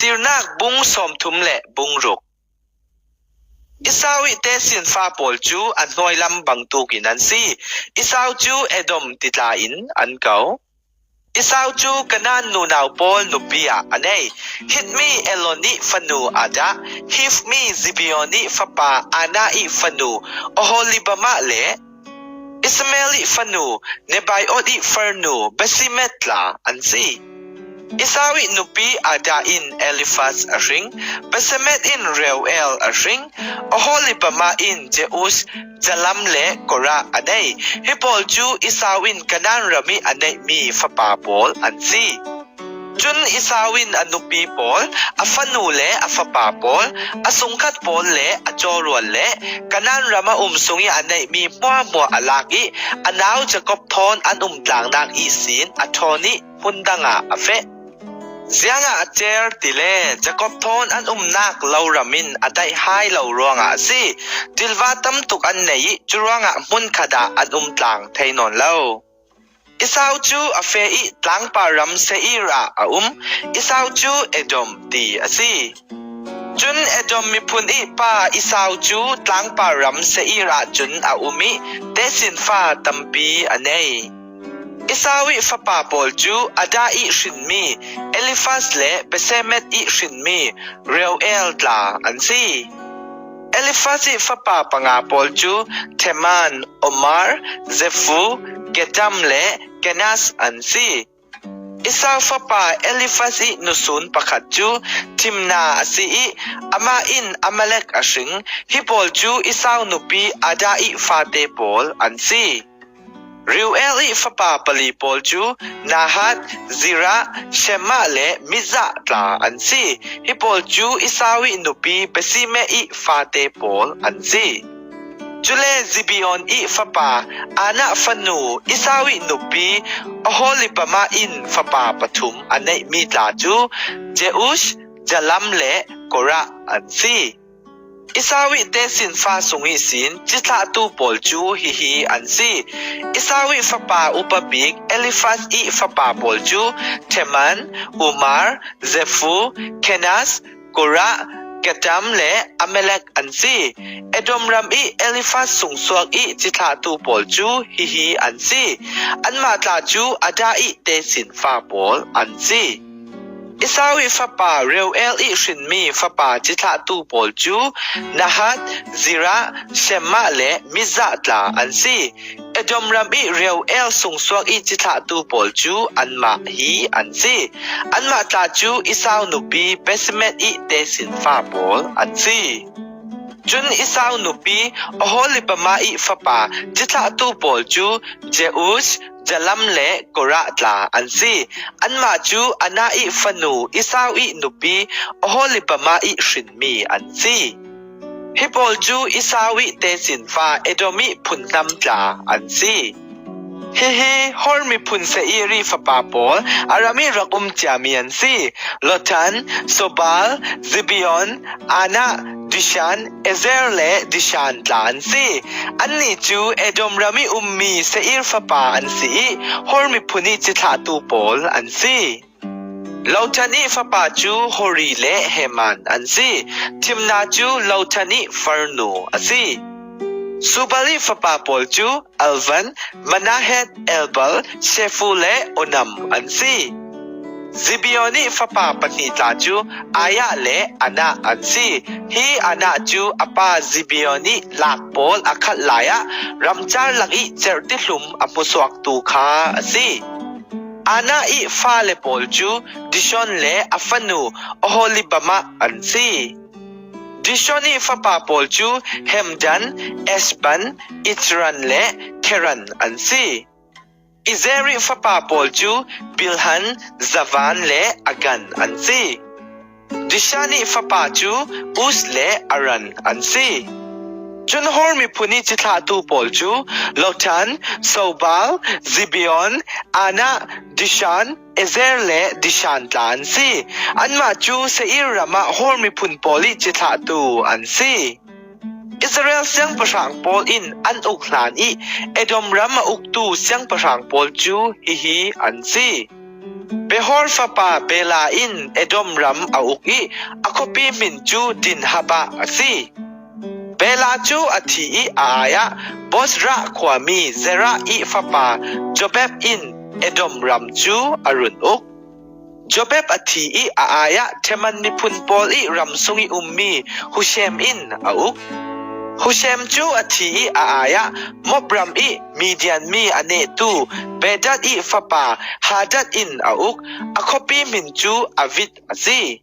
ติรนักบุงสมทุมและบุงรุกอิสาวิเตสินฟ้าปอลจูอันหน่วยลำบังตูกินันซีอิสาวจูเอดอมติตาอินอันเก่าอิสาวจูกนันนูนาวปอลนุบียอันเอฮิตมีเอลอนิฟนูอาดาฮิฟมีซิบิอนิฟปาอานาอิฟนูโอโฮลิบามะเลอิสเมลิฟนูเนบายอดิฟนูเบซิเมตลาอันซีอิสาวินุปีอาดาอินเอลิฟัสอริงเบเซเมตอินเรวเอลอริงโอโฮลิบามาอินเจอุสจะลัมเลกอราอันเอฮิปอลจูอิสาวินกันนันรามีอันเอมีฟปาปอลอันซีจุนอิสาวินอนุปีปอลอฟนูเลอฟปาปอลอสุงคัดปอลเลอจอรวนเลกันนันรามาสุงยอันเอมีมัวอลากิอันนาวจะกบทอนอันตลางนางอีสินอทอนิหุนดังอเฟเสียงเจอติเลจะกบทอนอันนักเลารามินอได้ให้เลารวงสิดิลวาตัมตุกอันไหนจุรวงมุนขดาอันตลางไทยนนเลาอิสาวจูอเฟอีตลังปารัมเซอีราอิสาวจูเอดอมตีสิจุนเอดอมมีพุนอีปาอิสาวจูตลังปารัมเซอีราจุนมิเตสินฟ้าตัมปีอันเนอิสาวิฟปาปอลจูอาดาอิชินมีเอลิฟัสเลเบเซเมตอิชินมีเรียวเอลตลาอันซีเอลิฟัสฟปาปังาปอลจูเทมันอมาร์เซฟูเกดัมเลเกนัสอันซีอิสาฟปาเอลิฟัสนุสุนปะขัดจูทิมนาอซีอามาอินอามาเลกอชิงฮิปอลจูอิสานุปีอาดาอิฟาเตปอลอันซีริวเอลิฟปาปลีปอลจูนาฮัดซิระเชมาเลมิซาตลาอันซีฮิปอลจูอิสาวินุปีเปซิเมอิฟาเตปอลอันซีจุเลซิบิออนอิฟปาอานาฟนูอิสาวินุปีโอโฮลิปมาอินฟปาปทุมอันเนมีตลาจูเจอุชจะลัมเลกอระอันซีอิสาวิเตสินฟ้าสุงิสินจิตาตูปอลจูฮิอันซีอิสาวิฟปาอุปบิกเอลิฟัสอีฟปาปอลจูเทมันอุมาร์เซฟูเคนัสกอระเกตัมเลอเมเลกอันซีเอดอมรัมอีเอลิฟัสสุงสวกอีจิตาตูปอลจูฮิอันซีอันมาตาจูอาดาอีเตสินฟ้าปอลอันซีอิสาวิฟปาเรียวเอลอิชินมีฟปาจิตาตูปอลจูนาฮัดซิระเชมาเลมิซาตลาอันซีเอดอมรัมอีเรียวเอลสุงสวกอีจิตาตูปอลจูอันมาฮีอันซีอันมาตาจูอิสาวนุปีเปสเมตอีเตสินฟาปอลอันซีจุนอิสาวนุปีโอโฮลิปมาอีฟปาจิตาตูปอลจูเจอุสจะลัมเลกอระตลาอันซีอันมาจูอานาอิฟนูอิสาวินุปีโอโฮลิปมาอิชินมีอันซีฮิปอลจูอิสาวิเตสินฟ้าเอโดมิพุนนัมตลาอันซีเฮฮอร์มิพุนเซอีรีฟปาปอลอารามิรักจามีอันซีโลตันโซบาลซิบิออนอานาดิชันเอเซอร์เลดิชันตลาอันซีอันนี้จูเอดอมรามิมีเซอีร์ฟปาอันซีฮอร์มิพุนิจิตาตูปอลอันซีลาวทานิฟปาจูฮอรีเลเฮมันอันซีทิมนาจูลาวทานิฟาร์นูอันซีซูบาลีฟปาปอลจูอัลวันมานาเฮดเอลเบลเชฟูเลโอนัมอันซีซิบิอนิฟปาปนิตาจูอายะเลอานาอันซีฮีอานาจูอปาซิบิอนิลักปอลอคัดลายะรัมจาร์ลักอีเจอร์ติลุมอมุสวักตูคาอันซีอานาอิฟาเลปอลจูดิชอนเลอฟนูโอโฮลิบามะอันซีดิชอนีฟปาปอลจูเฮมดันเอสปันอิตรันเลเครันอันซีอิเซริฟปาปอลจูบิลฮันซาวานเลอากันอันซีดิชานีฟปาจูอุสเลอารันอันซีจุนฮอร์มิพุนิจิตาตูปอลจูโลตันโซบาลซิบิออนอานาดิชันเอเซอร์เลดิชันตลาอันซีอันมาจูเซอิรรามาฮอร์มิพุนปอลิจิตาตูอันซีอิสราเอลเสียงประชังปอลอินอันอุกลานอีเอดอมรามาอุกตูเสียงประชังปอลจูฮิอันซี Behor fapa bela in edom ram auki akopi min chu din haba asi bela chu athi I aya bosra kwami zera I fapa jobeb in edom ram chu arun uk Jobeb athi I aya theman nipun pol I ram sungi ummi hushem in auk Hushem chu athi I aya mobram I Midian mi ane tu bedat I fapa hadat in auk akopi min chu avit asi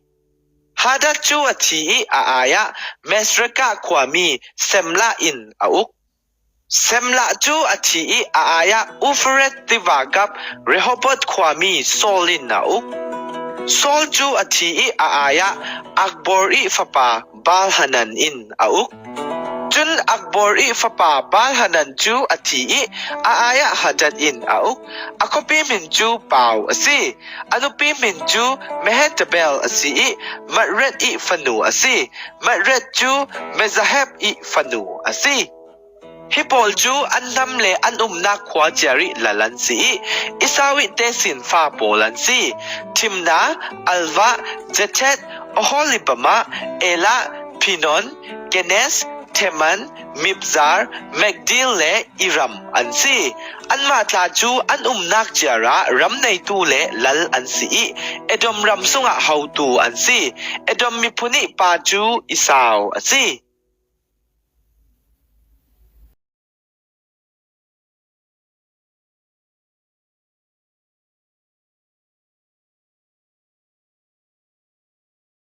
hadat chu athi I aya mesreka kwami semla in auk semla chu athi I aya ufret tivagap rehobot kwami solin auk sol chu athi I aya akbor I fapa balhanan in auk Jun akbor I fapa balhanan chu athi I aya hadat in auk akopi min chu paw asi anupi min chu mehetabel asi I matret I fanu asi matret chu mezaheb I fanu asi Hipol chu annam le anumna khwa jari lalan si isawi tesin fa polan si timna alva jetet oholibama ela pinon genes Teman, Mibzar, Megdil le Iram ansi anma tla chu anumnak jara ram nei tu le lal ansi edom ram sunga hautu ansi edom mipuni pa chu isaw asi